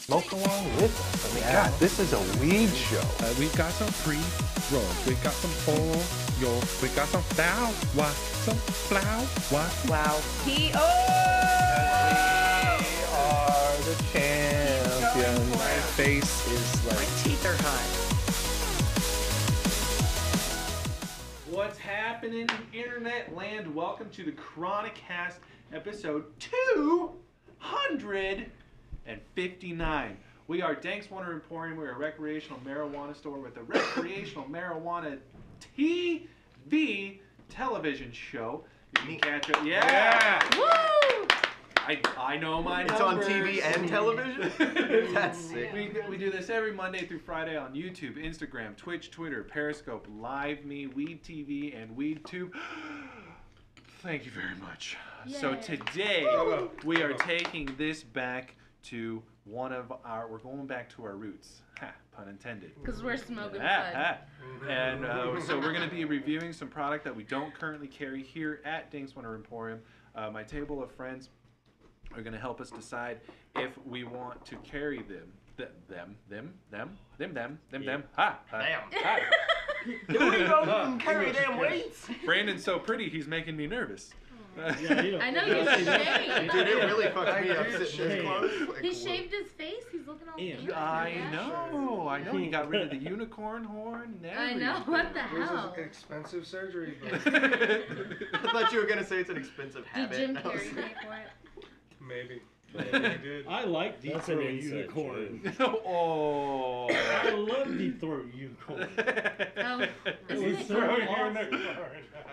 smoke along with us. I mean, God, this is a weed show. We've got some pre-rolls. We've got some oils. We've got some flour. Some flour. Wow. We are the champions. My face is like... My teeth are hot. What's happening in internet land? Welcome to the Chronicast episode 259. We are Danks Emporium. We're a recreational marijuana store with a recreational marijuana TV television show. You can catch it. Yeah! Woo! I know my numbers. It's on TV and television? That's sick. We do this every Monday through Friday on YouTube, Instagram, Twitch, Twitter, Periscope, LiveMe, Weed TV, and WeedTube. Thank you very much. Yay. So today, we are taking this back to we're going back to our roots. Ha, pun intended. Because we're smoking fun. And so we're going to be reviewing some product that we don't currently carry here at Danks Emporium. My table of friends are going to help us decide if we want to carry them. Ha! Here we go, carry them weights. Brandon's so pretty, he's making me nervous. I know, you're shaved. Dude, it really fucked me up sitting this close. He shaved his face, he's looking all weird. I know, he got rid of the unicorn horn and everything. I know, what the hell? This is expensive surgery, but... I thought you were going to say it's an expensive habit. Did Jim Carrey pay for it? Maybe. I like deep throat unicorn. Oh. I love deep throat unicorn.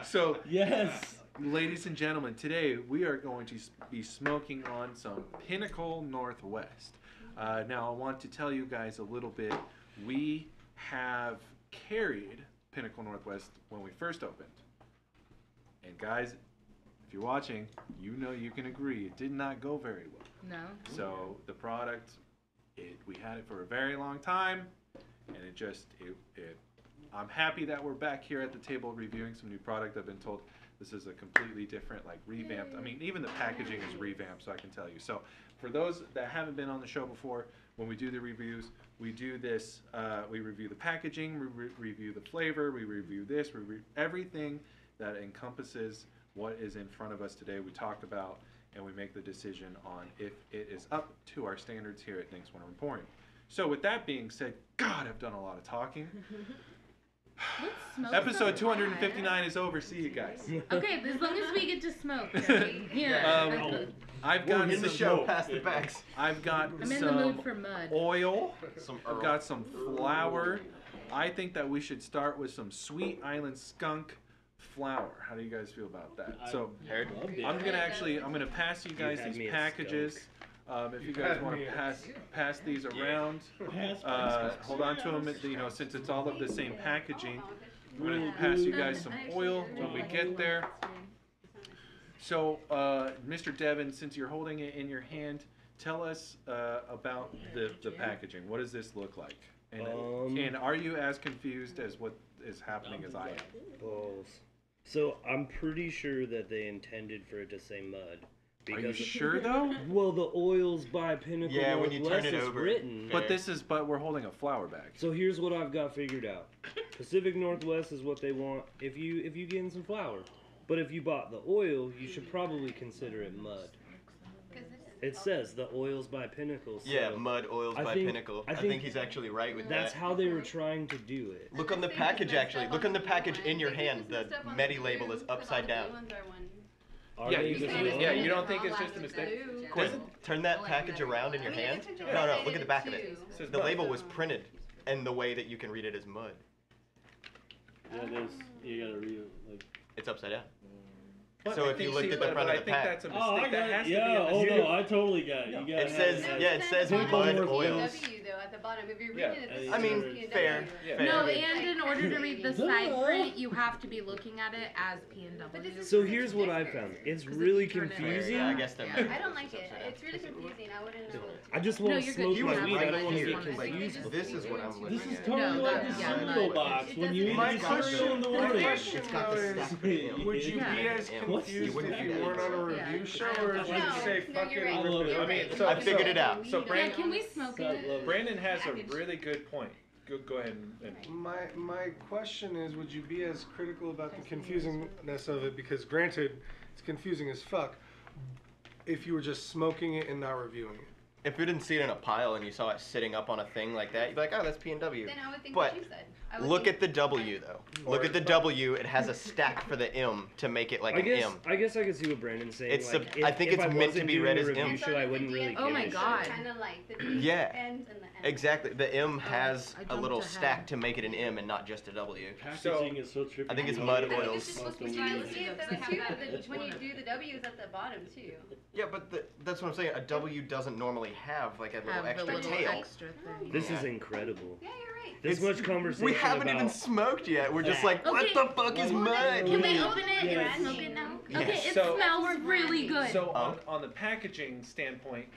So yes, ladies and gentlemen, today we are going to be smoking on some Pinnacle Northwest. Now I want to tell you guys a little bit. We have carried Pinnacle Northwest when we first opened, and guys, if you're watching, you know you can agree it did not go very well. No. So the product, we had it for a very long time, and I'm happy that we're back here at the table reviewing some new product. I've been told this is a completely different, revamped. I mean, even the packaging is revamped, so I can tell you. So for those that haven't been on the show before, when we do the reviews, we do this. We review the packaging, we review the flavor, we review this, everything that encompasses what is in front of us today. We talk about and we make the decision on if it is up to our standards here at Danks Emporium. So with that being said, God, I've done a lot of talking. Episode 259 is over. See you guys. Okay, as long as we get to smoke, right? Yeah. I've got in the show, past the bags. I've got I'm in the mood for mud. Oil. I've got some flour. I think that we should start with some Sweet Island Skunk flour. How do you guys feel about that? So I'm gonna pass you guys these packages. If you guys want to pass these around, hold on to them. Since it's all of the same packaging, I'm gonna pass you guys some oil when we get there. So, Mr. Devin, since you're holding it in your hand, tell us about the packaging. What does this look like? And are you as confused as what is happening as I am? Balls. So I'm pretty sure that they intended for it to say mud. Are you sure though? Well, the oils by Pinnacle when you turn it over. Written. But we're holding a flour bag. So here's what I've got figured out. Pacific Northwest is what they want if you get in some flour. But if you bought the oil, you should probably consider it mud. It says the oils by Pinnacle. So yeah, mud oils by Pinnacle. I think he's actually right with that. That's how they were trying to do it. Look on the package, actually. Look on the package in your hand. The Medi label is upside down. You don't think it's just a mistake? Quinn, turn that package around in your hand. No, look at the back of it. The label was printed, and the way that you can read it is mud. Yeah, you gotta read it it's upside down. But so if you looked at the front of the pack, that's a mistake. That has to be no, I totally got it. It says mud oils. at the bottom. If you're reading it, this I mean, is fair. P&W. No, and in order to read the side print, you have to be looking at it as P&W. So here's what I found. It's really confusing. Yeah, I guess that I don't like it. It's really confusing. I wouldn't know. I just want to smoke You my was weed. I right don't want to here. get Like, confused. this is what I'm looking This is at. totally No, like the that- yeah, cereal no. box when you eat My the cereal in the my morning. question It's got the though is, stack of would you Yeah. be as confused wouldn't if you have weren't on a Yeah. review show, or would you No, say no, fuck you're it right. and I love rip it. it? I mean, up? so I figured it out. So Yeah, can we smoke it? Brandon has a really good point. Go ahead and My question is, would you be as critical about the confusingness of it? Because granted, it's confusing as fuck. If you were just smoking it and not reviewing it. If you didn't see it in a pile and you saw it sitting up on a thing like that, you'd be like, oh, that's P&W. Then I would think But what you said. I would look think- at the W though. Look at the W. It has a stack for the M to make it like an M. I guess I can see what Brandon's saying. It's like, I think it's meant to be read as review M. show, I wouldn't really Oh give my a shit. God. Kind of like the Yeah. ends and the ends. Exactly. The M has I a jumped little ahead. stack to make it an M and not just a W. Packaging is so trippy. I think it's You mud know, oils. It's supposed to be see it though too. When you do the W's at the bottom too. Yeah, but that's what I'm saying. A W doesn't normally have like a little Have the extra little tail. extra thing. This Yeah. is incredible. Yeah, you're right. This much conversation We haven't about... even smoked yet. We're just like, what Okay. the fuck is mud? Can we open it Yes. and smoke it now? Yes. Okay, it So- smells really good. So on the packaging standpoint,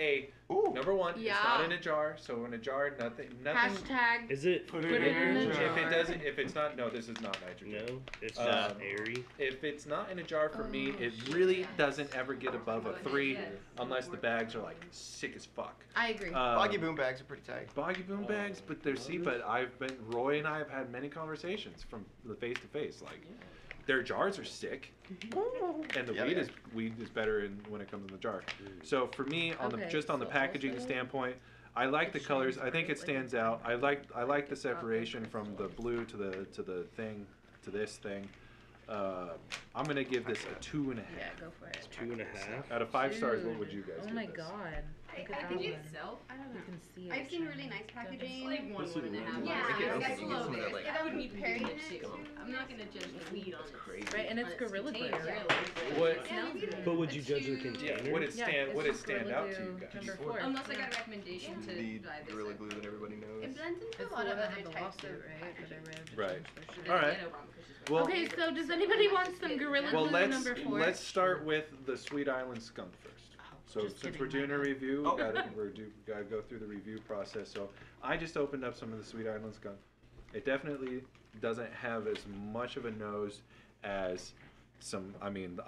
Ooh. number one, it's Yeah. not in a jar. So in a jar, nothing. Hashtag. Is it? Put it in a jar. If it doesn't, if it's not, no, this is not nitrogen. No, it's Uh, just airy. If it's not in a jar for me, it really doesn't ever get above a 3, unless the bags are like sick as fuck. I agree. Boggy boom bags are pretty tight. Boggy boom bags, but they're but Roy and I have had many conversations from the face to face. Like, their jars are sick, and the Yeah, weed is better when it comes in the jar. So for me, on Okay, the packaging standpoint, I like the colors. I think it stands out. I like the separation from the blue to the thing to this thing. I'm gonna give this a 2.5. Yeah, go for it. 2.5. Out of 5 stars, what would you guys Oh give my this? god. Look at I that think one. itself. I don't know. You can see it. I've seen really nice packaging. Like 1.5. Yeah, Break it open, that's you a get little some of bit. that, like- If I would be pairing it Come too. on. I'm not gonna judge the weed on its crazy. Right, and it's Gorilla Glue. What? But would you judge the Yeah, container? would it stand? it's would it just stand Gorilla out to you Glue guys? number 4. Unless I got a recommendation to The buy this. Gorilla Glue that everybody It knows. blends into It's a lot the of one that other had the types lawsuit, of right? But I read Right. Should All I right. get it wrong? 'Cause she's Well, Okay, so does anybody want some Gorilla well, Glue number 4? let's start with the Sweet Island Skunk first. So Just since kidding, we're doing my a bad. review, Oh. gotta go through the review process. So I just opened up some of the Sweet Island Skunk. It definitely doesn't have as much of a nose as some. I mean,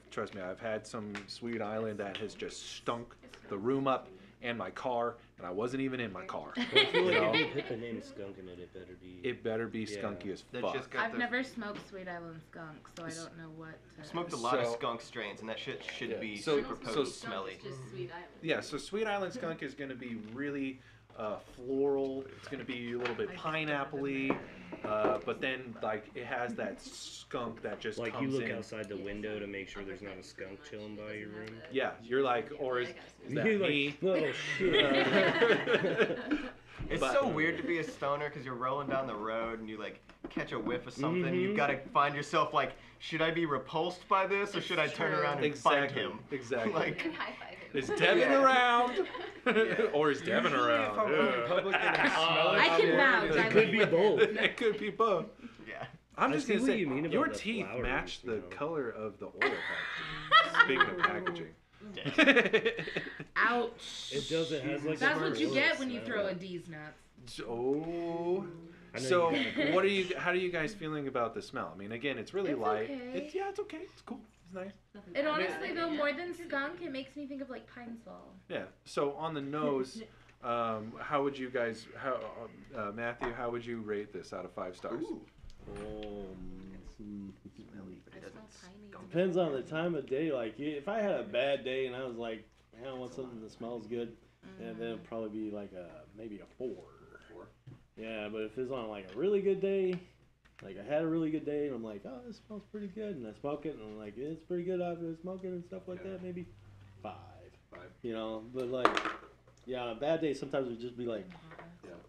trust me, I've had some Sweet Island that has just stunk the room up and my car, and I wasn't even in my car. I feel You know? like if you put the name skunk in it, it better be. It better be Yeah. skunky as That fuck. just got I've the- never smoked Sweet Island Skunk, so I don't know what to... Smoked a lot of So- skunk strains, and that shit should Yeah. be So- super so- potent, smelly. Just Sweet Island. Yeah, so Sweet Island Skunk is going to be really floral. It's going to be a little bit pineapple-y, but then like it has that skunk that just Like you comes look in. outside the window to make sure there's not a skunk chilling by your room. Yeah, you're like, or is that You're me? like, oh shit. It's But- so weird to be a stoner because you're rolling down the road and you like catch a whiff of something. Mhm. You've got to find yourself like, should I be repulsed by this or should I turn true. around and Exactly. find him? Exactly. Like, And high five him. Is Devin Yeah. around? Or is Devin Usually around? if I'm out in public and I smell it, I can I'm vouch. already I It could be both. It could be both. yeah. I'm I just see gonna what say, you mean about your the teeth flowers, match you the know. color of the oil packaging. Speaking of packaging. Ouch. It does. It has like. That's a what you gorilla get when you smell. throw a D's nuts. Oh. I know So, you got a what are you? How are you guys feeling about the smell? I mean, again, it's really It's light. okay. It's okay. It's cool. It's nice. And honestly, though, more than skunk, it makes me think of like pine sol. Yeah. So on the nose, how would you guys? Matthew, how would you rate this out of 5 stars? I smell piney. Depends on the time of day. Like if I had a bad day and I was like, man, I want something that smells good, and then it'd probably be like maybe a 4. Yeah, but if it's on like a really good day, like I had a really good day and I'm like, oh, this smells pretty good, and I smoke it and I'm like, it's pretty good after smoking and stuff like that, maybe 5. You know, but like, yeah, on a bad day sometimes it'd just be like,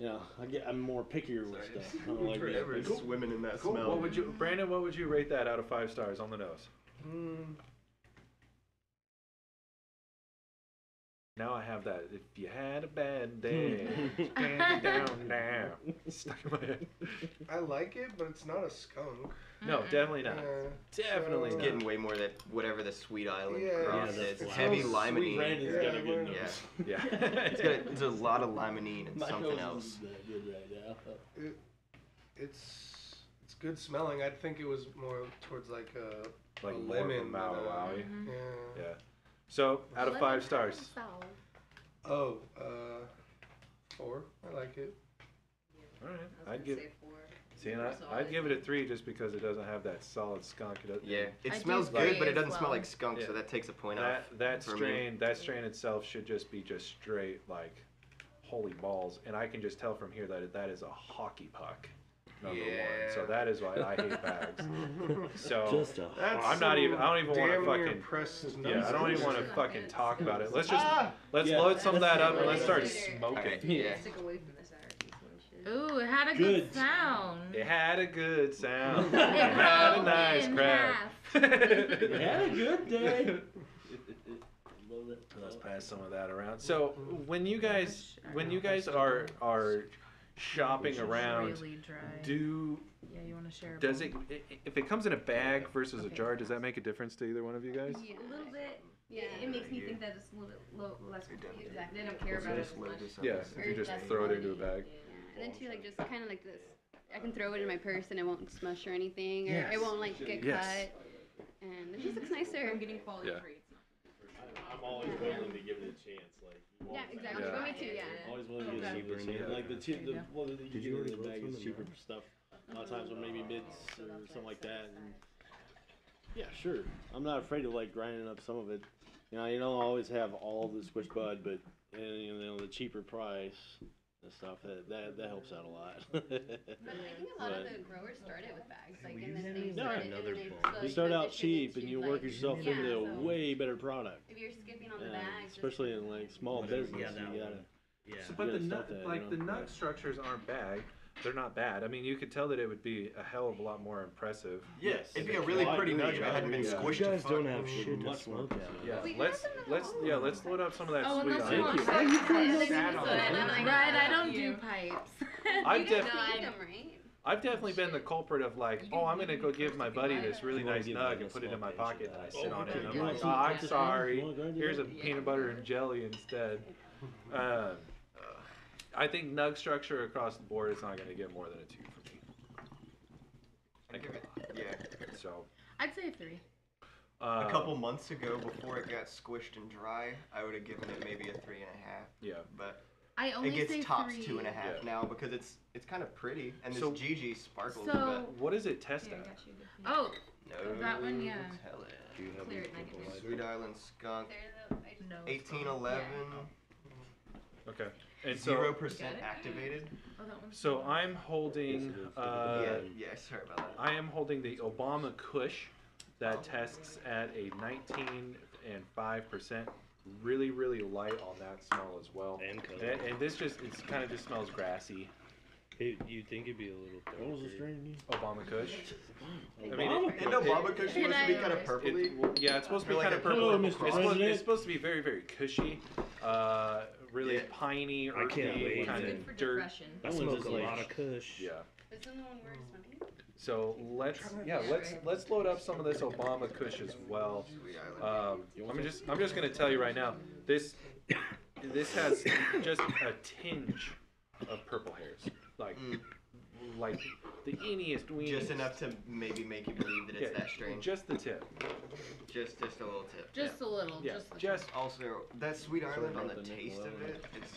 you know, I'm more pickier with stuff. I don't like being Forever picky. swimming in that Cool. smell. What would you, Brandon? What would you rate that out of 5 stars on the nose? Now I have that. If you had a bad day, stand down now. Stuck in my head. I like it, but it's not a skunk. No, definitely not. Definitely It's not. getting way more that whatever the Sweet Island Yeah, cross yeah, is. that's Heavy Sweet limonene. Brandon's got a good Yeah. nose. Yeah. It's a lot of limonene and My something nose else. isn't that good right now. It's good smelling. I'd think it was more towards like a Like more of a lemon. Maui than a- Wowie. Yeah. Yeah. So, out of 5 stars. Oh, 4. I like it. All right. I'd give. See, and I'd give it a 3 just because it doesn't have that solid skunk. It doesn't, Yeah, it I smells do good, but it as doesn't smell well. like skunk, so Yeah. that takes a point off. that for me. strain itself should just be just straight like holy balls, and I can just tell from here that that is a hockey puck. Number one. So that is why I hate bags. So Just a I'm not even. I don't even want to Damn near fucking. pressed Yeah, I don't even want to fucking talk about it. Let's just let's Yeah. load some of that up and let's start smoking. Okay, yeah. Stick away from this allergy shit. Ooh, it had a Good. good sound. It had a good sound. It It had a broke nice in crack. half. You had a good day. Love it. Let's pass some of that around. So when you guys are shopping around, Really dry. Yeah, you want to share? does it if it comes in a bag versus a jar, does that make a difference to either one of you guys? Yeah. A little bit. Yeah. It makes me think that it's a little bit less. Exactly. They don't care about it as much. Yeah, if you just throw it into a bag. And then too, like just kind of like this. I can throw it in my purse and it won't smush or anything, or Yes. it won't like get Yes. cut. And it just looks nicer. I'm getting quality Yeah. treats. I'm always willing to give it a chance. Like, you Yeah, want exactly. Yeah. For me too. Yeah. always willing to give it a chance. Like the you get in the bag is cheaper stuff. A lot of times when maybe mids or something like that. And yeah, sure. I'm not afraid of like grinding up some of it. You know, you don't always have all the squish bud, but you know the cheaper price and stuff that helps out a lot. But I think a lot of the growers started with bags, like, and then they Yeah. started Another and then they bowl. slowly You start out transitioned cheap and into, you like, work yourself yeah, into a so way better product. if you're skipping on the And bags, especially in like small business, Yeah, that you gotta. one. Yeah. But the Yeah, nut, stuff that, like you the know, nut yeah. structures aren't bad. They're not bad. I mean, you could tell that it would be a hell of a lot more impressive. Yeah, it'd be a really Oh, I pretty agree, nut if it I hadn't been agree. squished. You guys to don't fuck. have shit to Much more. smoke out. Yeah, We let's have them let's load up some of that Oh, sweet unless onion. you want Thank you. pipes. Right, I don't do pipes. I've you def- guys feed them, right? I've definitely been the culprit of like, oh, I'm gonna go give my buddy this really You wanna nice give nug them and a put it in my small pocket and I pinch of sit that. on it and I'm You like, want oh, I'm some- you sorry. wanna grind it Here's a up? peanut butter and jelly instead. I think nug structure across the board is not gonna get more than a 2 for me. I give it, yeah. So I'd say 3. A couple months ago, before it got squished and dry, I would have given it maybe a 3.5. Yeah. But I only it say gets tops 3. 2.5 Yeah. now because it's kind of pretty and this So- GG sparkles. So- what does it test Here, I at? got you. Oh, but no, that one, yeah. tell it. Do you have Clear any it, and I purple can light? Sweet Island skunk, They're the, I just, no. 1811, Okay. And so 0% activated. Oh, that one's so I'm holding Yeah, sorry about that. I am holding the Obama Kush that tests at a 19 and 5%. Really, really light on that smell as well. And color. And this just, it's kind of just smells grassy. You think it'd be a little What was the darker. strain? Obama Kush. I mean, Obama? Isn't Obama Kush supposed to be kind of purpley? yeah, it's supposed to be Or like kind of a- purple. Hello, Mr. It's supposed, President. it's supposed to be very, very cushy. Really Yeah. piney, I can't earthy, wait. kind Good of for dirt. depression. I That one's smoke just a like- lot of Kush. Yeah. isn't the one we're smoking? So let's load up some of this Obama Kush as well. Sweet Island. I'm just gonna tell you right now, this has just a tinge of purple hairs, like the eeniest weeniest. Just enough to maybe make you believe that it's that strain. Just the tip. Just a little tip. Just a little. Yeah, Just. just Also, that Sweet Island on the taste of it, it's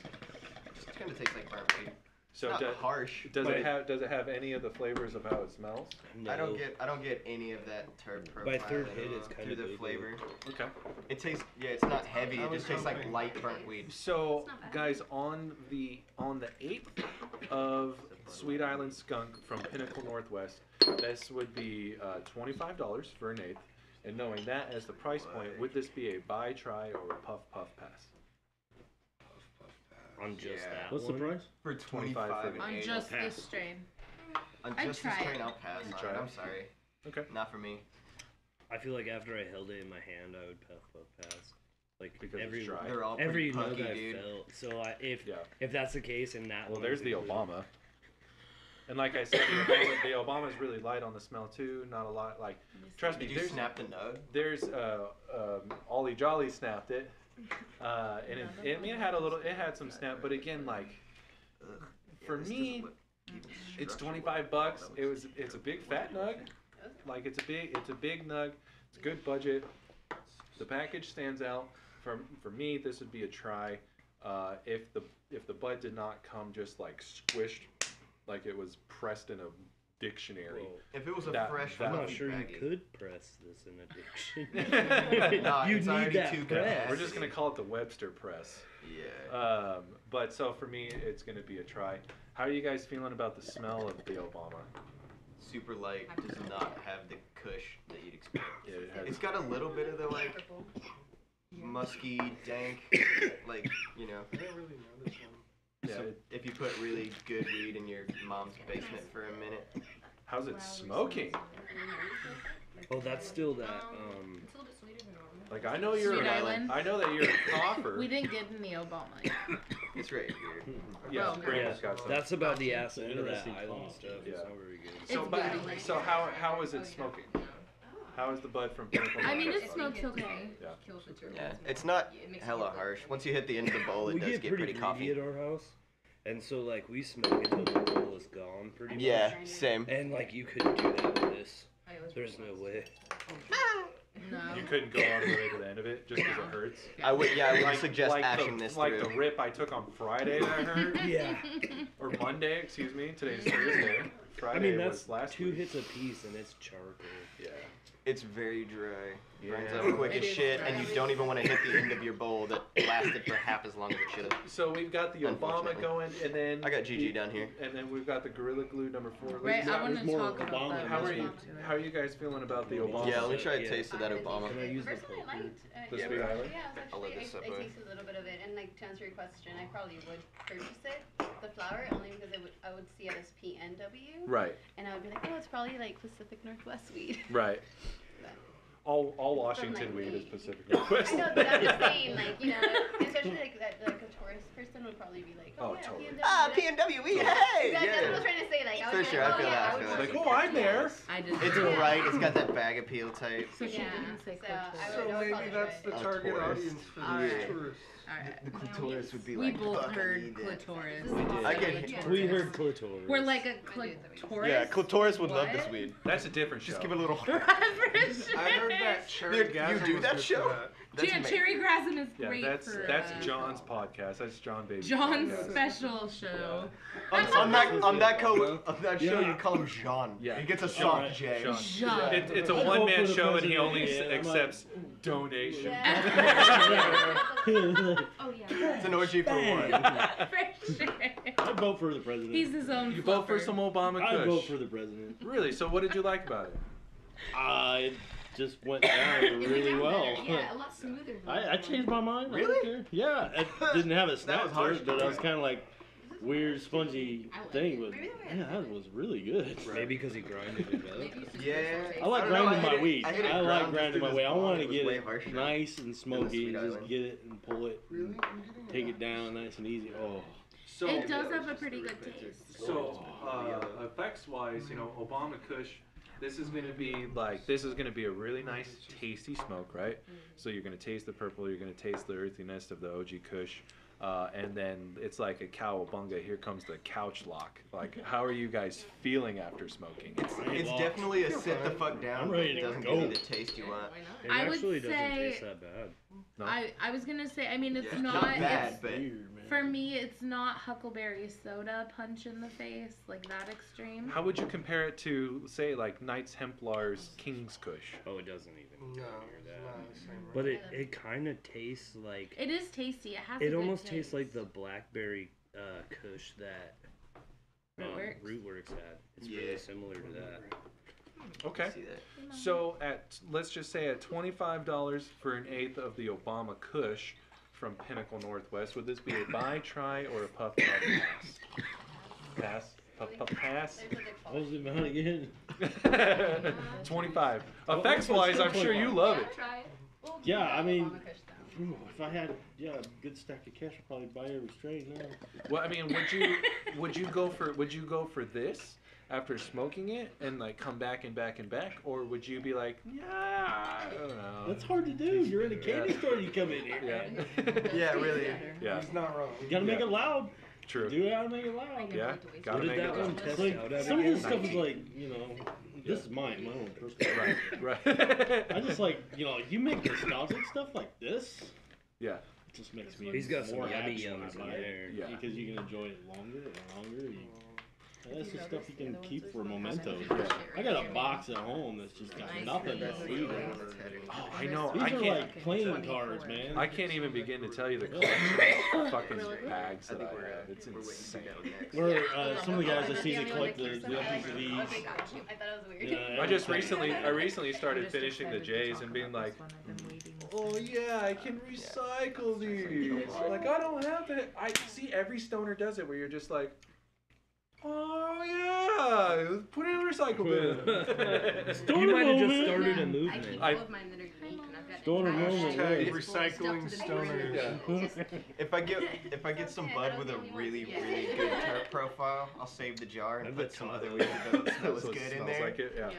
just kind of tastes like burnt weed. so It's not harsh. does but it have any of the flavors of how it smells? No. I don't get any of that terp profile. By third hit, it's kind through of the big, flavor. Okay. It tastes it's not heavy. It just tastes like light burnt weed. So It's not bad. guys, on the 8th of Sweet Island Skunk from Pinnacle Northwest, this would be $25 for an 8th. And knowing that as the price point, would this be a buy, try, or a puff pass? On just Yeah. that What's the one. price? For 25 and On 8. just pass. this strain. On I'd just this try train, it. I'll pass You on try it. it? I'm sorry. Okay. Not for me. I feel like after I held it in my hand, I would puff pass. Like Because every it's dry. They're all every pretty nug punky, I dude. felt. So if that's the case, and that Well, one there's is the included. Obama. And like I said, the Obama's really light on the smell too. Not a lot. Like, trust me. Did you snap the nug? There's Ollie Jolly snapped it, and it had a little. It had some snap, but again, like for me, it's $25. It's a big fat nug. Like it's a big nug. It's a good budget. The package stands out. For me, this would be a try. If the bud did not come just like squished, like it was pressed in a dictionary. Whoa. If it was a fresh, I'm not fluffy sure baggie. you could press this in a dictionary. Nah, you it's need already that too press. We're just gonna call it the Webster press. Yeah. But so for me, it's gonna be a try. How are you guys feeling about the smell of the Obama? Super light, does not have the kush that you'd expect. Yeah, it has- It's got a little bit of the like musky, dank, like, you know. I don't really know this one. Yeah, So if you put really good weed in your mom's basement for a minute. How's it smoking? Oh, that's still that. It's a little bit sweeter than normal. Like I know you're. Sweet Island. I know that you're a coffer. We didn't get any Obama yet. It's right here. Yeah, Oh, Brandon's got some. That's about the acid of that Interesting island thought. stuff. Yeah. It's not very good. So, It's but, good. so how is it smoking? How is the bud from Pinnacle? I mean, Northwest it smoking? smokes okay. Yeah. Kills the turtle. Yeah, it's not hella harsh. Once you hit the end of the bowl, it We does get get pretty pretty greedy coffee. at our house, and so like we smoke until the bowl is gone, pretty much. Yeah, same. And like you couldn't do that with this. There's no way. No. You couldn't go all the way to the end of it just because it hurts. I would suggest ashing the, this like through. the rip I took on Friday that hurt, Yeah. or Monday, excuse me. Today's Thursday. Friday I mean that's was last 2 week. hits a piece, and it's charcoal. Yeah. It's very dry. Burns Yeah. up quick It as is shit, dry. and you don't even want to hit the end of your bowl that lasted for half as long as it should have. So we've got the Obama Unfortunately. going, and then I got GG down here. and then we've got the Gorilla Glue number 4. Right, I want to more talk about Obama that. How are Let's you? talk to it. How are you guys feeling about the Obama? Yeah, let me try a Yeah. taste of that Obama. Can I use the Personally, I liked. The yeah, Sweet Island? Yeah, I I'll was let actually, this I separate. tasted a little bit of it, and like to answer your question, I probably would purchase it, the flower, only because I would see it as PNW, Right, and I would be like, oh, it's probably like Pacific Northwest weed. right. But- All Washington weed is Pacific Northwest. I know, but I'm just saying, like, you know, especially like a tourist person would probably be like, Oh, yeah, totally. PNW. Ah, PNW, hey! That's what I Yeah. was trying to say. Like, I For was sure, like, I feel oh, that, yeah, I would feel want that. Like, to oh, I'm there. I did. It's Yeah. right. It's got that bag appeal type. So she Yeah. didn't say So, clitoris. I So would maybe probably that's try the it. target Taurus. audience for Alright. these tourists. Alright. The clitoris would be We like, both fuck, I heard need it. clitoris. I get We heard clitoris. We're like a clitoris. Yeah, clitoris would love this What? weed. That's a different show. Just give it a little. For sure. I heard that cherry Dude, you gasm do was that good show? for that. That's Yeah, ma- Cherry Grasm is Yeah, great that's for John's podcast. That's John Baby. John's podcast. special show. On that show, Yeah. you call him Jean. Yeah. He gets a Sean. soft J. Sean. Jean. It's a I'd vote one-man for the show, and he president. only Yeah, I'm accepts donations. Oh yeah. It's an orgy for one. For sure. I'd vote for the president. He's his own. You vote for fluffer. some Obama I'd vote Kush. for the president. Really? So what did you like about it? It just went down really well. Yeah, a lot smoother. Than I changed my mind. Really? I don't care. Yeah, it didn't have a snap was to harsh, it, but I was right? kind of like weird, spongy thing. But yeah, that was really good. Maybe because he grinded it up. Yeah. I like don't know, grinding I hit my it- weed. I hit it I like ground grinding through my this weed. I ball, want to it was get way it harsher nice and than the smoky. Sweet Just Island. get it and pull it, Really? and I'm getting take a it down nice and easy. Oh, So It does have a pretty good taste. So, effects-wise, you know, Obama Kush, this is gonna be a really nice, tasty smoke, right? So you're gonna taste the purple, you're gonna taste the earthiness of the OG Kush, and then it's like a cowabunga. Here comes the couch lock. Like, how are you guys feeling after smoking? It's definitely a sit the fuck down. I'm ready It to doesn't go. give you the taste you want. It I would actually doesn't say- taste that bad. No? I was gonna say. I mean, it's Yeah, not. bad, It's, but weird, man. for me, it's not Huckleberry soda punch in the face like that extreme. How would you compare it to, say, like Knights Templar's King's Kush? Oh, it doesn't even No, come near it's that. not the same. Right? But it kind of tastes like It is tasty. It has. a it good almost taste. tastes like the blackberry Kush that Rootworks? Rootworks had. It's Yeah. really similar to that. Okay. see that. So let's just say at $25 for an eighth of the Obama Kush from Pinnacle Northwest, would this be a buy, try, or a puff pass? Pass. Puff pass. What was it about again? 25. Effects wise, I'm sure you love it. Try it. Well, Yeah, I mean, Obama Kush, though. If I had a good stack of cash, I'd probably buy every strain now. Well, I mean, would you go for this after smoking it and like come back and back and back, or would you be like, yeah, I don't know. That's hard to do. You're in a candy store. You come in here. Yeah. Yeah, really. Yeah. He's not wrong. You gotta make it loud. True. Do how to make it loud. Yeah. Gotta What make did that it. one test Like, out at some of again? this stuff is like, this is my own personal. Right. I just like, you make nostalgic stuff like this. Yeah. It just makes me He's got some more yummy happy when I yums in buy it. there. Yeah. Because you can enjoy it longer and longer. That's just stuff you can keep for mementos. I got a box at home that's just got nothing but weed in it. Oh, I know. These I are can't. like playing cards, man. I can't even begin to tell you the collection of fucking bags that I have. It's insane. Where some of the guys I see that collect the empties of these. I thought it was weird. Yeah, I recently started finishing the J's and being like, oh yeah, I can recycle these. Like I don't have to. I see every stoner does it where you're just like, oh yeah, put it in the recycle bin. You might have just started a movement. I keep all of mine that are unique, and I've got Stoner entire movement, shelves yeah. full of stuff Recycling to the stoners. future. If I get some bud with a really good terp profile, I'll save the jar and put some other weed that smells So it good in smells there. like it, yeah.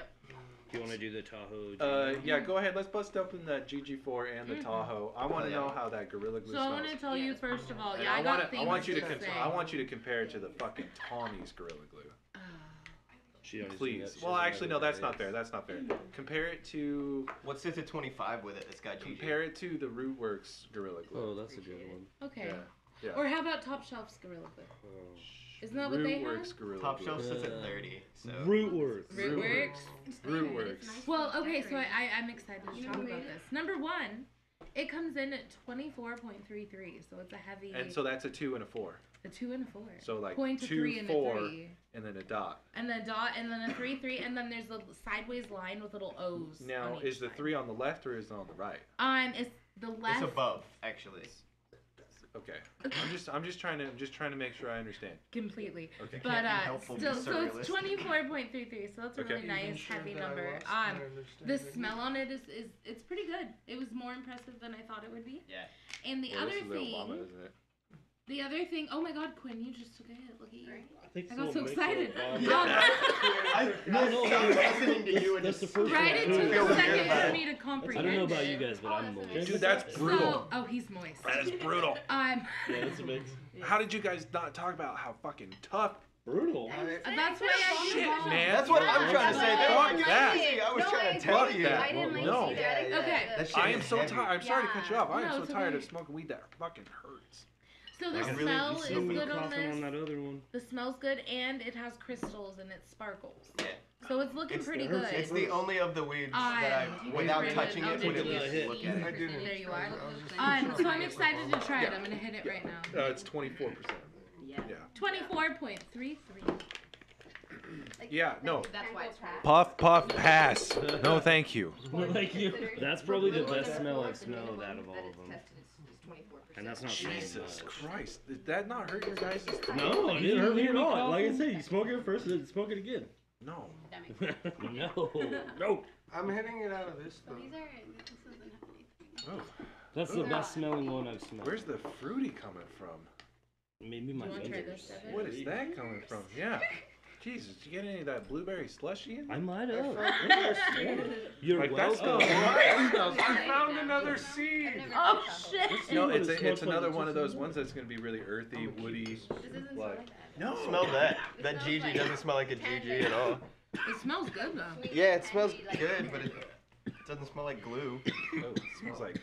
Do you want to do the Tahoe? Yeah, go ahead. Let's bust open that GG4 and the Tahoe. I want to know how that Gorilla Glue So I smells. want to tell you first of all, And yeah, I got I want you to things say. I want you to compare it to the fucking Tommy's Gorilla Glue. She already Please. said that. Well, actually, no, that's not fair. That's not fair. Compare it to. What sits at 25 with it? It's got GG. Compare it to the Rootworks Gorilla Glue. Oh, that's a good one. Okay. Yeah. Yeah. Or how about Top Shelf's Gorilla Glue? Oh. Isn't that what they have? Rootworks Gorilla Top Glue. shelf sits at 30. So. Rootworks. Rootworks. Rootworks. Well, okay, so I'm excited to talk about this. Number one, it comes in at 24.33, so it's a heavy. And so that's a 2 and a 4. A 2 and a 4. So like 2, 2, 3, 4, and a 3. and then a dot. And then a dot, and then a 3, 3, and then there's a sideways line with little O's. Now, on is each the side. 3 on the left or is it on the right? It's the left. It's above, actually. Okay. I'm just trying to make sure I understand. Completely. Okay. But helpful, still, be so it's surrealist. 24.33, so that's a really Okay. nice heavy number. The smell on it is it's pretty good. It was more impressive than I thought it would be. Yeah. And the Well, other this is the thing, Obama, isn't it? the other thing. Oh my God, Quinn, you just took a hit. Look at you. think I it's a got so little mix excited. of, No, I'm listening to you and That's the it's first Right, one. it took Feel a weird second about for it. me to comprehend. I don't know about you it. guys, but I'm moist. Dude, that's brutal. So, he's moist. That is brutal. Yeah, it's a mix. How did you guys not talk about how fucking tough? Brutal. That's why I Shit, man. That's what I'm trying to say. Fuck That's that. crazy. I was No, trying I to tell Fuck you. that. I didn't like No. see that. Okay. That shit I am is so heavy. tired. I'm sorry to cut you off. I am No, so it's tired okay. of smoking weed that fucking hurts. So the Like, really, smell you is see me good on coughing this. on that other one. The smell's good, and it has crystals and it sparkles. Yeah. So it's looking pretty good. It's the only of the weeds that I, without touching it, would at least look at I it. didn't. There you are. I was just So I'm excited to try it. I'm gonna hit it right now. It's 24%. Yeah. Yeah. 24.33. Yeah. No. That's why it's hard. Puff, puff, pass. No, thank you. Thank you. That's probably the best smell I've smelled out of all of them. And that's not saying Jesus much. Christ. Did that not hurt your guys' No, it didn't hurt me at all. Like I said, you smoke it first, then smoke it again. No. No. No. I'm hitting it out of this though. These are. This doesn't have anything. Oh. That's the best smelling one I've smelled. Where's the fruity coming from? Maybe my You wanna try fingers. this, Devin? What is that coming from? Yeah. Jesus, did you get any of that blueberry slushy in there? I might have. You're You're Like, that welcome. smells. I found another seed. Oh shit! No, it's It smells it's like another it's one of just those ones that's gonna be really earthy, woody. This doesn't smell Like, like that. no. Smell that. That GG doesn't smell like a GG at all. It smells good though. Yeah, it smells good, but it doesn't smell like glue. Oh, it smells like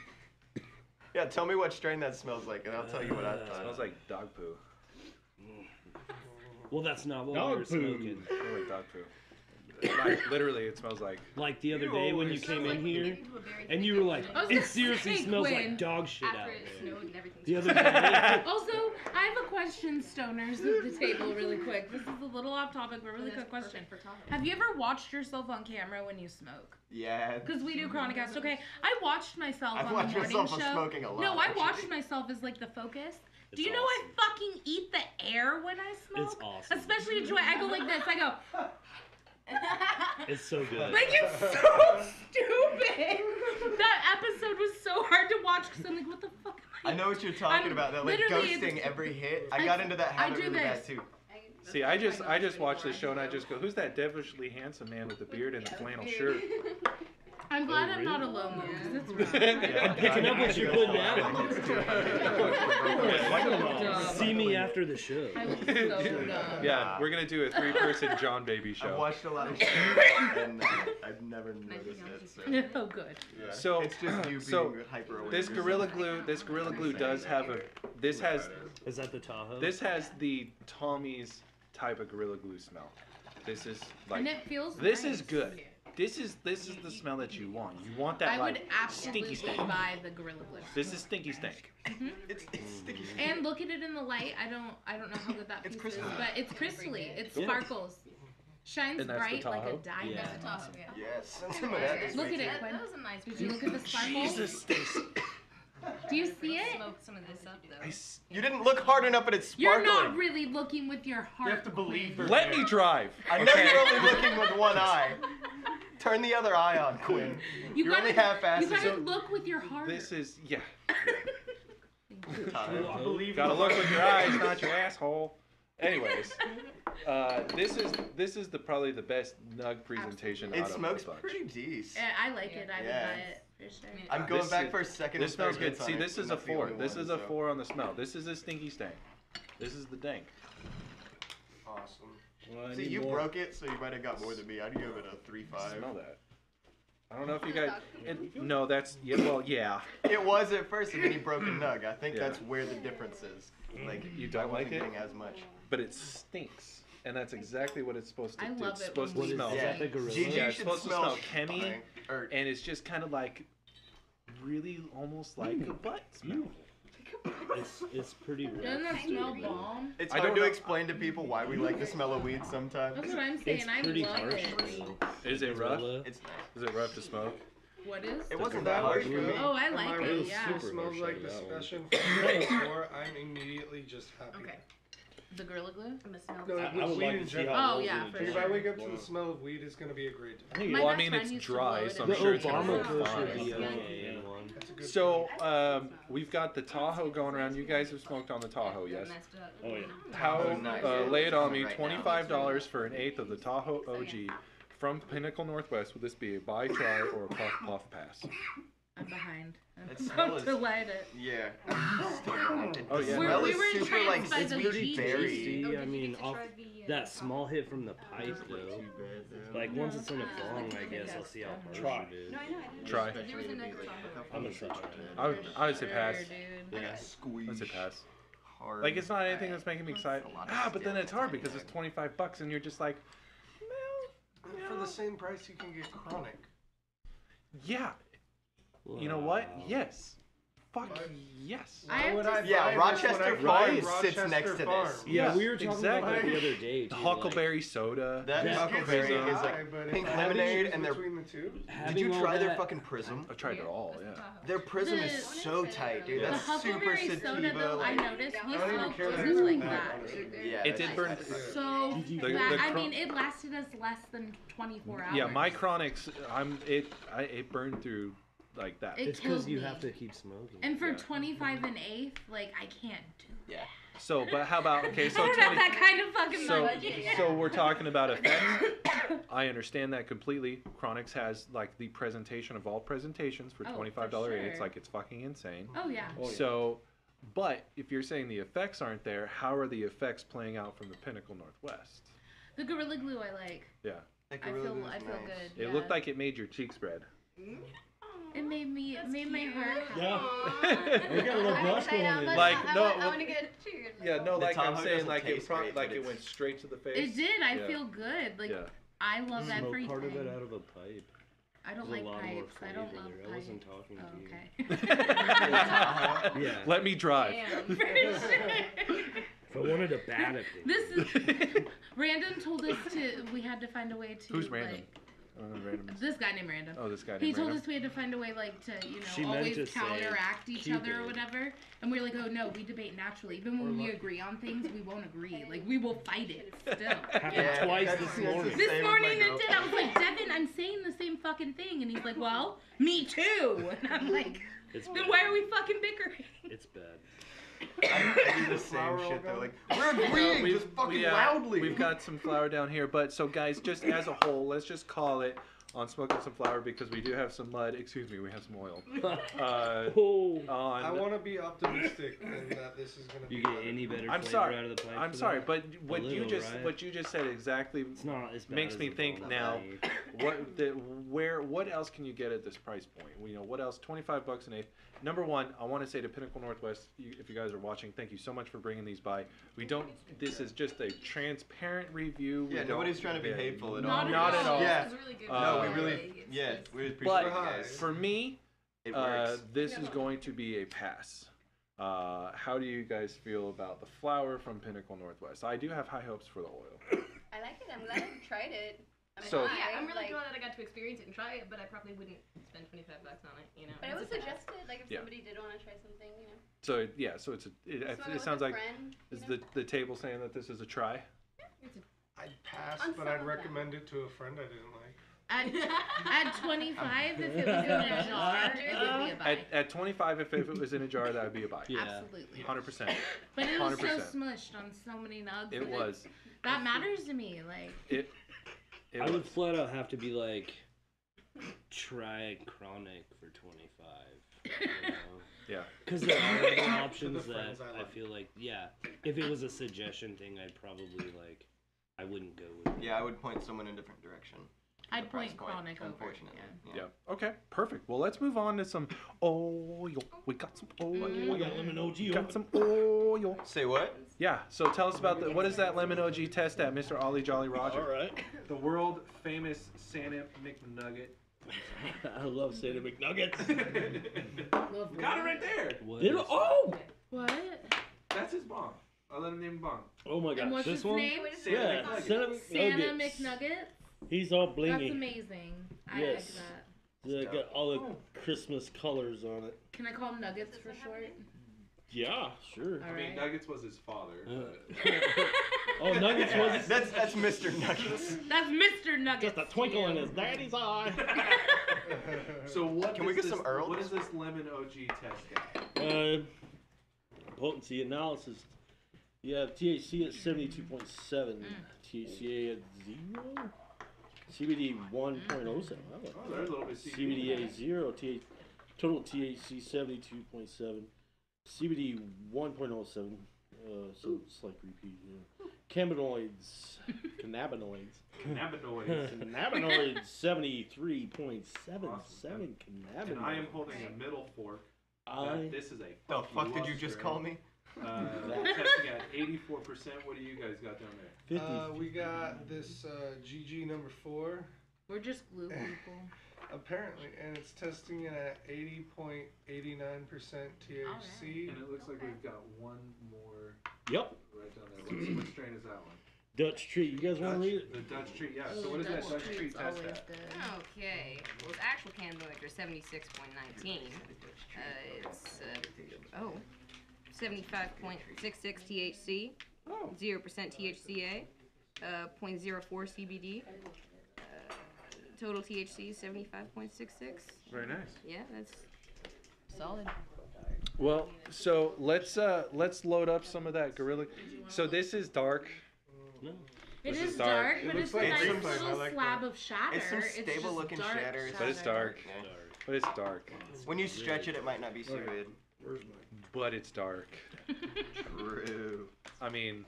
Yeah, tell me what strain that smells like, and I'll tell you what I it thought. smells like dog poo. Well, that's not what Dog we were poo. smoking. It smells like dog poo. Like, literally, it smells like. Like the other day when you came in here, and you were like, I was it gonna seriously say, smells Quinn, like dog shit out After it there. snowed and everything. The other day. Also, I have a question, stoners at the table, really quick. This is a little off topic, but really quick question. Have you ever watched yourself on camera when you smoke? Yeah. Because we do Chronicast. Okay, I watched myself I've on watched the morning myself show. smoking a lot, No, I actually. watched myself as like the focus. Do It's you know I fucking eat the air when I smoke? It's awesome. Especially in Joy. I go like this. I go. It's so good. Like, it's so stupid. That episode was so hard to watch because I'm like, what the fuck am I? I know what you're talking about. That like ghosting every hit. I got into that habit really bad too. See, I just watch this show and I just go, who's that devilishly handsome man with the beard and the flannel shirt? I'm glad I'm not alone though, because it's rough. I'm picking up what you're putting down. See me after the show. I was so dumb. Yeah, we're gonna do a 3-person John Baby show. I've watched a lot of shows and I've never noticed it. So. Oh, good. Yeah. So it's just you being hyper aware. This Gorilla Glue does have a. This has. Is that the Tahoe? This has the Tommy's type of Gorilla Glue smell. This is like. And it feels This nice. is good. This is the smell that you want. You want that I would like absolutely stinky stank. buy the Gorilla Glue. This is stinky stank. Mm-hmm. It's sticky. And look at it in the light. I don't know how good that piece is, but it's crystally. It sparkles. Shines And that's the bright like a Tahoe? diamond. That's a Tahoe, yeah. Yes. Some of that is Look at it, That Quinn. was a nice Did you look at the sparkles? Jesus, Stacy. Do you see it? Smoke some of this up though. You didn't look hard enough at it You're sparkling. not really looking with your heart. You have to believe Quinn. her. Let me drive. I know you're only looking with one eye. Turn the other eye on, Quinn. You're gotta, only half-assed. You gotta look with your heart. This is yeah. Believe Gotta in look the with your eyes, not your asshole. Anyways, this is probably the best nug presentation It out of smokes the bunch. pretty decent. I like it. I would Yeah. buy it for sure. I'm going This back is- for a second. This and third smells good. hits on See, it, this and is a that's the 4. only This one, is a so. 4 on the smell. This is a stinky stank. This is the dank. Awesome. Well, I See, need you more. broke it, so you might have got more than me. I'd give it a 3.5. Smell that. I don't know if you guys. No, that's yeah. Well, yeah. It was at first, and then he broke a nug. I think Yeah. that's where the difference is. Like You don't I wasn't like it? getting as much. But it stinks, and that's exactly what it's supposed to I do. love It's it supposed when to we smell. Is that the Gorilla? Gigi Yeah, it's should supposed to smell smell chemi, fine. Or and it's just kind of like really almost like a butt smell. It's pretty Doesn't rough. that smell bomb? it's I hard don't to know. explain to people why we like the smell of weed sometimes. That's what I'm saying. It's I pretty love harsh. it. Is it rough? Gorilla. It's nice. Is it rough to smoke? What is? It wasn't That that harsh way for me. go. Oh, I Am like right? it. was Yeah. It super smells harsh like on the that one. special from before. I'm immediately just happy. Okay. The Gorilla Glue. I'm gonna smell No, this. with I would weed like in to see general. how it Oh, rolls yeah, in for a If sure. I wake up to joint. the smell of weed, it's gonna be a great day. My Well, I best mean, friend it's used to dry, blow so it I'm The in sure it's the gonna Obama work house. Kush would fine. be okay in one. That's a good So, we've got the Tahoe going around. You guys have smoked on the Tahoe, yes? Messed up. Oh yeah. How? Oh, nice. Lay it on me. Right now. $25 for an eighth of the Tahoe OG from Pinnacle Northwest. Would this be a buy, try, or a puff pass? I'm behind. I'm That smell pumped is- to light it. Yeah. Oh, yeah. The We're- smell we is were super entranced like by it's the pretty cheese. berry. See, I mean, off the, that small hit from the pipe though. Like once it's in a bong, I guess I'll see how harsh Try. it is. No, I know. I didn't. Try. There was a nugget chocolate. I'm gonna say try. I would say pass. Sure, dude. Yeah, squeeze. I'd say pass. Hard. Like it's not anything that's making me excited. A lot of But then skill. it's hard because it's $25 and you're just like, For the same price, you can get Chronic. yeah. You know what? Yes. Fuck yes. I have Would to I say- Yeah, buy this Rochester when I Farms buy sits Rochester next to Farm? this. Yeah, Yeah, we were talking about that exactly. the other day. The too, Huckleberry soda. That Yeah. Huckleberry Prism. is like But if pink I had to lemonade choose and their. between the two. Did having you all try their that- fucking prism? I've tried it all. Yeah. Their prism is The- so tight, dude. The That's super Huckleberry sativa. soda, though, I like, noticed we I don't even smoked care that prisms it's like bad, that. honestly. yeah, It did burn. So The- that, the I cro- mean, it lasted us less than 24 hours. Yeah, my Chronics. It burned through like that. It It's killed because you me. have to keep smoking. And for Yeah. 25 and eighth, like I can't do. Yeah. So, but how about okay? So I don't have 20. that kind of fucking So, money. so we're talking about effects. I understand that completely. Chronics has like the presentation of all presentations for Oh, for $25 sure. It's like it's fucking insane. Oh yeah. Oh, yeah. So, but if you're saying the effects aren't there, how are the effects playing out from the Pinnacle Northwest? The Gorilla Glue I like. Yeah, That I Gorilla feel Glue's nice. good. it yeah. looked like it made your cheeks red. It made my heart happy. Yeah. We got a little I'm brush excited. going in. Like, I no, want to get cheered. Yeah, no, The like I'm Tahoe saying, doesn't like it taste great, like but it it's- went straight to the face. It did. I Yeah. feel good. Like Yeah. I love Smoke everything. part of it out of a pipe. I don't There's like a lot more pipes. I don't flavor love there. I pipes. wasn't talking Oh, to you. okay. Yeah. Let me drive. For sure. If I wanted a bad opinion. This is Random told us we had to find a way to Who's Random? like This guy named Random. Oh, this guy named He told Random. us we had to find a way, like, to, you She know, meant always to say counteract each other or Cupid. whatever. And we were like, oh no, we debate naturally. Even when we agree on things, we won't agree. Like, we will fight it still. Happened twice this morning. This morning it did. I was like, Devin, I'm saying the same fucking thing. And he's like, well, me too. And I'm like, then why are we fucking bickering? It's bad. I do the same shit though. Like, we're agreeing just fucking loudly. We've got some flour down here, but so guys, just as a whole, let's just call it on smoking some flour because we do have some mud. Excuse me, we have some oil. I want to be optimistic and that this is gonna. You get any better I'm flavor sorry. out of the pipe? I'm for sorry, that? but what A you little, just right? what you just said exactly It's not as bad makes as me the think ball now. value. What else can you get at this price point? You know, what else? $25 an eighth. Number one, I want to say to Pinnacle Northwest, if you guys are watching, thank you so much for bringing these by. We don't. This is just a transparent review. Yeah, nobody's trying to be hateful at all. Not at all. Yeah. This is really good. No, we really. Yeah, we appreciate But you guys. for me, It works. this is going to be a pass. How do you guys feel about the flour from Pinnacle Northwest? I do have high hopes for the oil. I like it. I'm glad I tried it. So- Yeah, I'm really like, glad that I got to experience it and try it, but I probably wouldn't spend $25 on it, you know. But I would It's a pass. suggest it, like, if Yeah. somebody did want to try something, you know. So yeah, so it's Smoke it sounds with a like friend, is you know? the table saying that this is a try? I'd pass, On but some I'd of them. recommend it to a friend I didn't like. At 25, if it was in a jar, it would be a buy. At 25, if it was in a jar, that would be a buy. Yeah. Absolutely. 100%. But it was so 100%. smushed on so many nugs. It was. That matters to me. Like, It I was. would flat out have to be like, try Chronic for 25. You know? Yeah. Because there are other To options the friends that I I love. feel like, yeah, if it was a suggestion thing, I'd probably like, I wouldn't go with it. Yeah, I would point someone in a different direction. I'd The price point Chronic over. unfortunately. Yeah. Yeah. Okay. Perfect. Well, let's move on to some oil. We got some oil. We got lemon OG. We got some oil. Say what? Yeah. So tell us about what is that lemon OG test at, Mr. Ollie Jolly Roger? All right. The world famous Santa McNugget. I love Santa McNuggets. Got it right there. What Did is it? Oh! What? That's his bomb. I let him name bong. Oh my And gosh, what's this his one? name? Yeah, Santa McNuggets. Santa McNuggets. He's all That's blingy. amazing. I Yes. like that. Yeah, got all the Christmas colors on it. Can I call him Nuggets for short? Yeah, sure. All I mean, right. Nuggets was his father. Oh, Nuggets was That's Mr. Nuggets. That's Mr. Nuggets. just a twinkle in his daddy's eye. So what? Can we does get some Earls? What does this lemon OG test got? Potency analysis. You have THC at 72.7, THCA at 0, CBD 1.07. Oh, there's a little bit of CBDA 0, total THC 72.7, CBD 1.07. So it's like repeat. Yeah. Cannabinoids. Cannabinoids 73.77 cannabinoids. And I am holding a middle fork. This is a. The fuck did you up just strain. call me? Testing at 84%. What do you guys got down there? 50. We got this GG number 4, We're just glue people. apparently, and it's testing at 80.89% THC. And it looks like we've got one more Yep. right down there. What strain is that one? Dutch treat. You guys want to read it? The Dutch treat, yeah. Ooh, So what does that Dutch Dutch treat treat's test always at? good. Okay. Well, its actual cannabinoids are 76.19. It's 75.66 THC, 0% THCA, 0.04 CBD. Total THC is 75.66. Very nice. Yeah, that's solid. Well, so let's load up some of that Gorilla. So this is dark. It This is is dark, dark. but It it's looks a like nice graphite. I little like slab that. of shatter. It's some just stable-looking dark shatter. But it's dark. Yeah. But it's dark. When you stretch it, it might not be so good. Where's mine? But it's dark. True. I mean,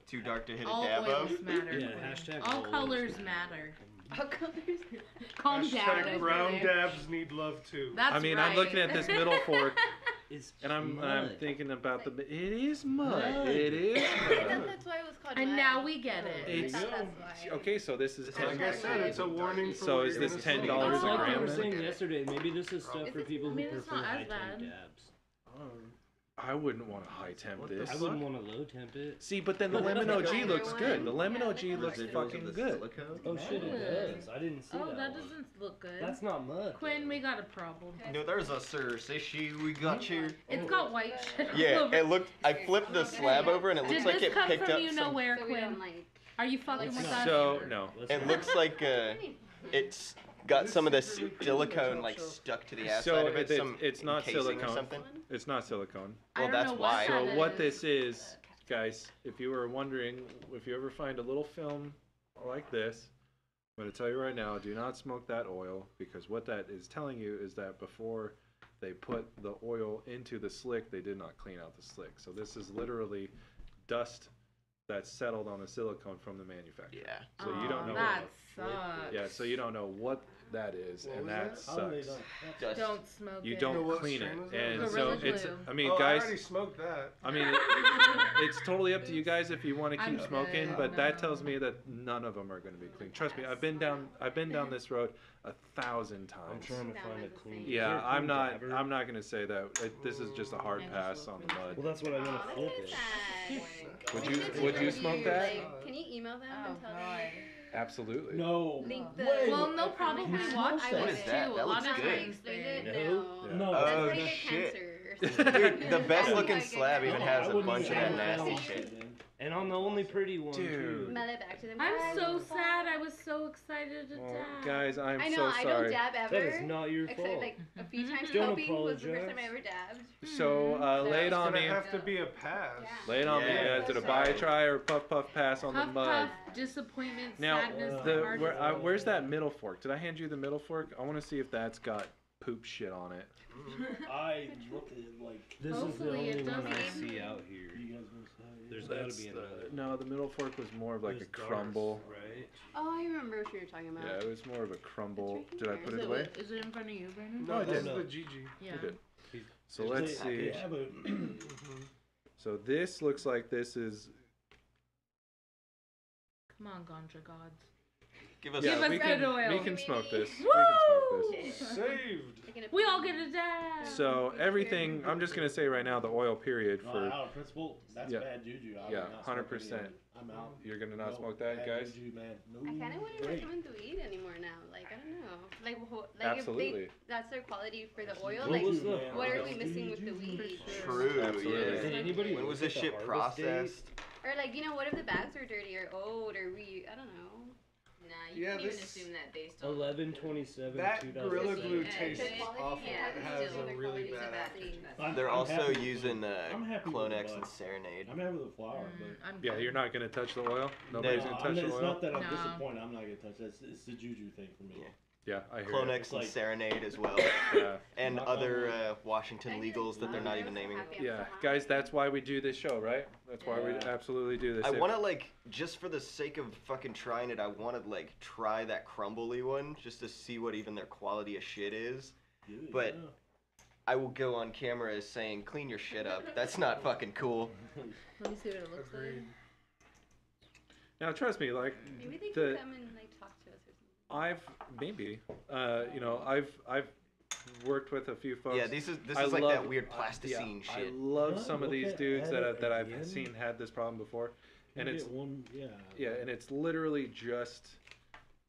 Too dark to hit a All dab oils of? matter. Yeah, hashtag All all colors oils matter. All colors. Calm down. Hashtag over brown there. dabs need love too. That's I mean, right. I'm looking at this middle fork, It's and I'm mud. thinking about the. It is mud. Mud. It is I thought mud. that's why it was called And mud. now we get it. I It's- thought that's why. Okay, so this is Like I said, it's a warning for So what is you're this gonna $10 see. a It's like gram you were then? saying yesterday. Maybe this is stuff Is for it- people I who mean, it's prefer not as high-tone bad. dabs. I wouldn't want to high temp this. I wouldn't want to low temp it. See, but then the lemon OG looks good. The lemon OG looks fucking good. Oh shit, it does. I didn't see that. Oh, that one. doesn't look good. That's not mud. Quinn, we got a problem. No, there's a serious issue we got here. It's got white shit. Yeah, over it looked. I flipped the slab over and it looks like it picked up you some. know where, Quinn? Are you fucking with us? So no. It looks like it's got some of the silicone like stuck to the outside of it. It's not silicone. Or something. It's not silicone. Well, that's why. So what this is, guys, if you were wondering, if you ever find a little film like this, I'm going to tell you right now, do not smoke that oil, because what that is telling you is that before they put the oil into the slick, they did not clean out the slick. So this is literally dust that's settled on the silicone from the manufacturer. Yeah. So you don't know. That sucks. Yeah, so you don't know what that is, and that sucks. Don't smoke You it. don't clean it, and so Gorilla it's. Glue. I mean, I guys. already smoked that. I mean, it's totally up to you guys if you want to I'm keep smoking, good, but that no. tells me that none of them are going to be clean. Trust me, I've been down this road 1,000 times. I'm trying to find a clean. Yeah, I'm not going to say that. This is just a hard pass on the mud. Well, that's what I want to flip it. Would you smoke that? Like, can you email them and tell them? Absolutely. No. Link the. Well, they'll probably watch I this would is that? too. That A lot looks of good. times Explain they- it? No. That's Oh how you get shit. cancer or something. Dude, the best looking Like, slab even has a wouldn't bunch of even that have nasty found shit. it. And on the only pretty one Dude. too. Mail it back to them. I'm Guys, so it's sad. fine. I was so excited to Well, dab. guys, I'm I know, so I don't sorry. dab ever. That is not your Except fault. like a few times. Don't Coping was the first apologize. time I ever dabbed. So lay it It's on gonna me. have to be a pass. Lay it on me. Yeah. Did a buy, try, or puff pass on the Puff, mud? puff, disappointment, Now, sadness, hard where's that middle fork? Did I hand you the middle fork? I want to see if that's got poop shit on it. I looked at it like. This is the Hopefully only it one I doesn't. see out here. You guys gonna say? There's got to That's be the- another. no, the middle fork was more of like There's a crumble. darts, right? Oh, I remember what you were talking about. Yeah, it was more of a crumble. It's Did I right put here. it away? Is it in front of you, Brandon? No, this is no. the GG. Yeah. You did. So There's let's see. Yeah, but So this looks like this is. Come on, Ganja gods. Give us Give us we good can oil. we can smoke this. We Woo! can smoke this. Saved. Taking a We all get a dab. So everything. I'm just gonna say right now the oil period no, for. out of principle, that's Yeah. bad juju. I Yeah, would not smoke 100%. any of it. I'm out. You're gonna not No, smoke that, bad guys? Juju, man. No, I kind of wouldn't great. recommend to eat anymore now. Like, I don't know. Like, Absolutely. if they, that's their quality for the oil, What like, was the what are we harvest missing with the date? weed? True. Absolutely. Yeah. Did anybody When look was this at the shit harvest date? processed? Or, like, you know, what if the bags are dirty or old or I don't know. Nah, you Yeah, can even this- assume that based on 11/27/2007. That Gorilla Glue Yeah, tastes the quality, awful. yeah, It has still a the really quality's bad a bad aftertaste. thing. They're I'm also happy with using I'm happy with Clonex the and bud. Serenade. I'm happy with the flower, I'm Yeah, good. you're not gonna touch the oil. Nobody's No, gonna touch the it's oil. not that I'm No. disappointed. I'm not gonna touch it. It's the juju thing for me. Yeah. Yeah, I hear you. Clonex It's and like- Serenade as well, Yeah. and Not other all- Washington legals that they're not even naming. Yeah, guys, that's why we do this show, right? That's why we Yeah. absolutely do this. I If- want to like, just for the sake of fucking trying it, I want to like try that crumbly one just to see what even their quality of shit is. Dude, But yeah. I will go on camera as saying, clean your shit up. That's not fucking cool. Let me see what it looks like. Agreed. Now, trust me, like Maybe they the can come and, like, talk to us or something. I've worked with a few folks. Yeah, this is I like love- that weird plasticine I shit. love Huh? some of Look these at dudes it that I've again. seen had this problem before, and You it's get one, yeah. and it's literally just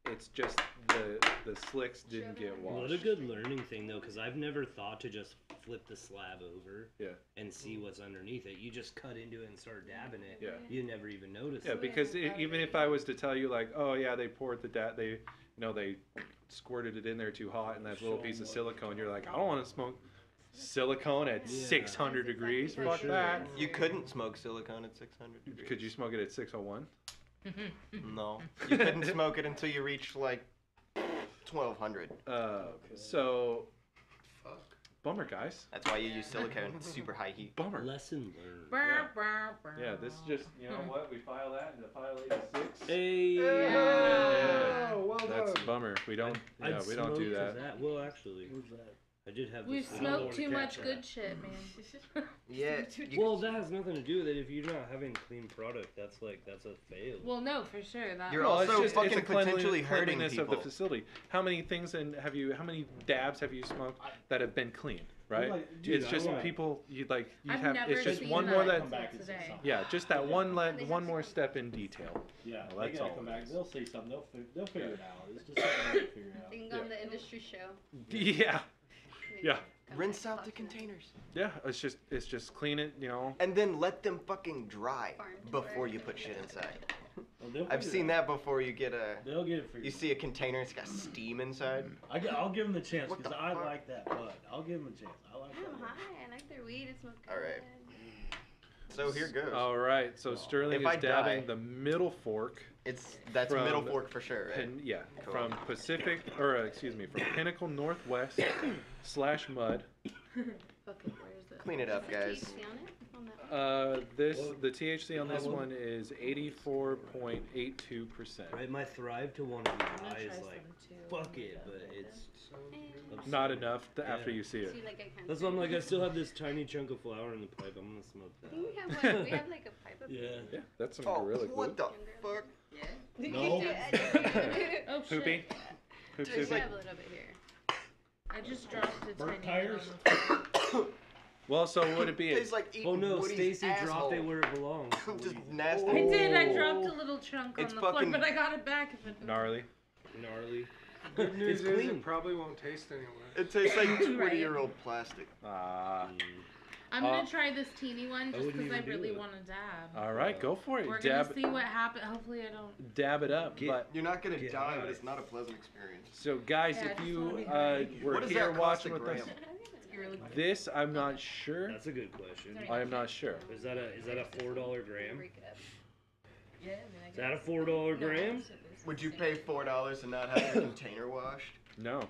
the slicks didn't get washed. What a good learning thing though, because I've never thought to just flip the slab over Yeah. and see what's underneath it. You just cut into it and start dabbing it. Yeah. You never even notice Yeah, it. because even if I was to tell you like, oh yeah, they poured they squirted it in there too hot and that little piece of silicone, you're like, I don't want to smoke silicone at Yeah. 600 degrees. For Fuck sure. that. You couldn't smoke silicone at 600 degrees. Could you smoke it at 601? No. You couldn't smoke it until you reached like 1200. So Fuck. bummer, guys. That's why you use silicone. It's super high heat. Bummer. Lesson learned. Yeah, this is just, you know what? We file that into file 86. Hey. Yeah. Oh, well That's done. a bummer. We don't. Yeah, I'd we don't do smoke that. Well, actually, Where's that? I did have. We've this smoked too catch much that. good shit, man. Yeah. Well, that has nothing to do with it. If you're not having clean product, that's a fail. Well, no, for sure. That You're Well, also it's fucking a potentially hurting cleanliness people. of the facility. How many things how many dabs have you smoked that have been clean, right? Like, dude, it's just people you like. You I've have. never It's just seen one that more until that. today. Yeah, just that one more step in detail. Yeah, Well, that's they gotta all come it back. is. They'll say something. They'll figure it out. It's just something they'll figure out. They can go on the industry show. Yeah. Maybe Yeah. come Rinse back out the and talk to them. containers. Yeah, it's just clean it, you know. And then let them fucking dry Farm tour. before you put shit inside. Well, they'll I've figure seen it out. that before. You get a. They'll get it figured You see a container, it's got steam inside. I'll give them the chance What the because I fuck? like that bud. I'll give them a chance. I like I'm that. bud. high. I like their weed. It smells good. All right. So here goes. All right, so Sterling If I is dabbing die- the middle fork. That's from- middle fork for sure, right? Yeah, Cool. from Pinnacle Northwest / Mud. Okay, where's the? Clean it up, Is the guys. THC on it? On that one? The THC on this one is 84.82%. Right, my thrive to want to be I'm gonna high try is some like, too. fuck it, but it's Not enough after Yeah. you see it. See, like, I can't That's why I'm like, I still have this tiny chunk of flour in the pipe. I'm gonna smoke I think that. we have like a pipe up Yeah. Yeah, that's some Oh, gorilla what glue. the fuck? Yeah. No. Oh Poopy? shit! Poop We Poopy? have a little bit here. I just dropped a Burnt tiny tires? bit on the floor. Well, so would it be Tastes like eating Oh no, Woody's Stacy asshole. dropped it where it belongs. Just nasty. I did. I dropped a little chunk on It's the floor, fucking- but I got it back. If it gnarly? Gnarly. Good news It's is clean. it probably won't taste anywhere. It tastes like Right. 20-year-old plastic. Ah. I'm gonna try this teeny one just wouldn't because I even do really it. want to dab. All right, go for it. We're Dab, gonna see what happens. Hopefully, I don't. dab it up. But You're not gonna Get die, high. but it's not a pleasant experience. so, guys, Yeah, I if just you wanna be high. were What does here that cost watching a with us, gram? this I'm not sure. That's a good question. I am not sure. Is that a $4 gram? Break it up. Yeah, I mean, I Is that a guess. $4 gram? Would you pay $4 and not have your container washed? No,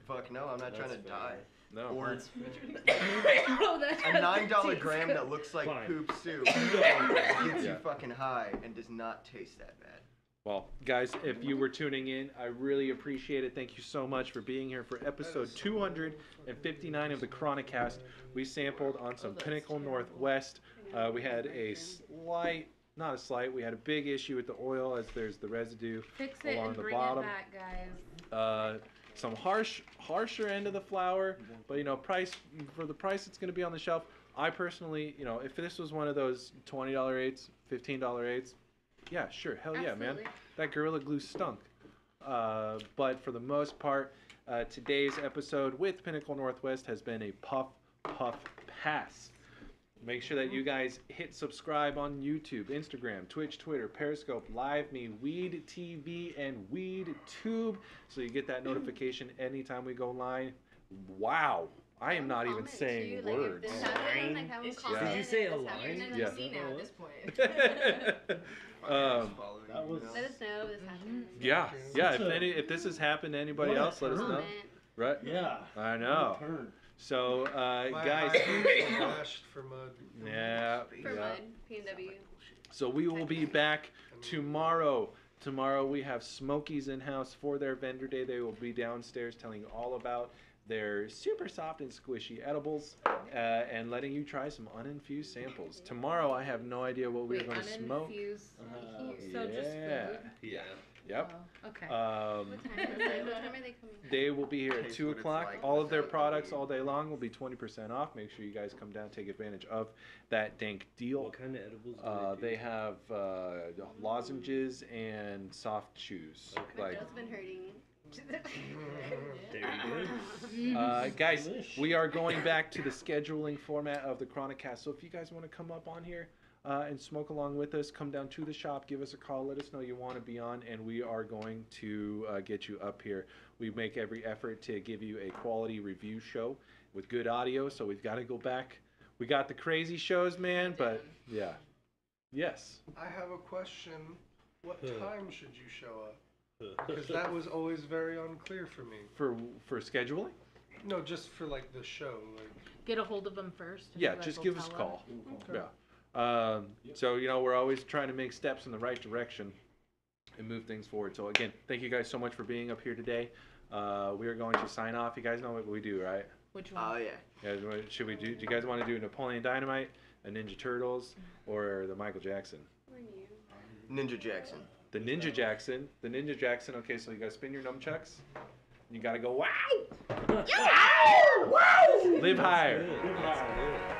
Fuck no, I'm not trying to That's die. no. Or Oh, that a $9 gram that looks like Fine. poop soup gets you Yeah. fucking high and does not taste that bad. Well, guys, if you were tuning in, I really appreciate it. Thank you so much for being here for episode 259 of the Chronicast. We sampled on some Pinnacle Northwest. We had a slight, not a slight, we had a big issue with the oil as there's the residue Fix it along and the bring bottom. it back, guys. Some harsher end of the flour, but price for the price it's going to be on the shelf. I personally, if this was one of those $20 eights, $15 eights, yeah, sure, hell yeah, man. Absolutely. That Gorilla Glue stunk. But for the most part, today's episode with Pinnacle Northwest has been a puff pass. Make sure that you guys hit subscribe on YouTube, Instagram, Twitch, Twitter, Periscope, Live Me, Weed TV, and Weed Tube, so you get that notification anytime we go live. Wow, I am not even saying words. This happened, like, have them It's comment Did you if say this a line? happened. You're Yeah. gonna see now at this point. That was. Let us know if this happened. Yeah. If this has happened to anybody What a else, let us know. Comment. Right? Yeah. I know. Turn. So, My guys. high bashed for mud. Yeah. For yeah. mud, P&W. So we will be back tomorrow. Tomorrow we have Smokies in house for their vendor day. They will be downstairs telling you all about their super soft and squishy edibles and letting you try some uninfused samples. Tomorrow I have no idea what we're Wait, going to smoke. uninfused here. So just Yeah. food? Yeah. Yep. Oh, okay. What time is it? What time are they coming? They will be here at Taste 2 what it's o'clock. like All of their without products weed. all day long will be 20% off. Make sure you guys come down, take advantage of that Dank deal. What kind of edibles do They have lozenges and soft chews. Okay. Like, Joe's been hurting. There you go. guys, Delish. we are going back to the scheduling format of the Chronicast. So if you guys want to come up on here and smoke along with us, come down to the shop, give us a call, let us know you want to be on, and we are going to get you up here. We make every effort to give you a quality review show with good audio, so we've got to go back. We got the crazy shows, man, but yeah. Yes. I have a question. What time should you show up? Uh, Because that was always very unclear for me. For scheduling? No, just for like the show. Like, Get a hold of them first. and Yeah, you guys just will give us a tell call. them. Yeah. So, we're always trying to make steps in the right direction and move things forward. So, again, thank you guys so much for being up here today. We are going to sign off. You guys know what we do, right? Which one? Oh, yeah. Should we do you guys want to do Napoleon Dynamite, a Ninja Turtles, or the Michael Jackson? Or you. Ninja Jackson. The Ninja Jackson. Okay, so you guys spin your nunchucks. You gotta go wow. Wow! Wow! Live higher. Good.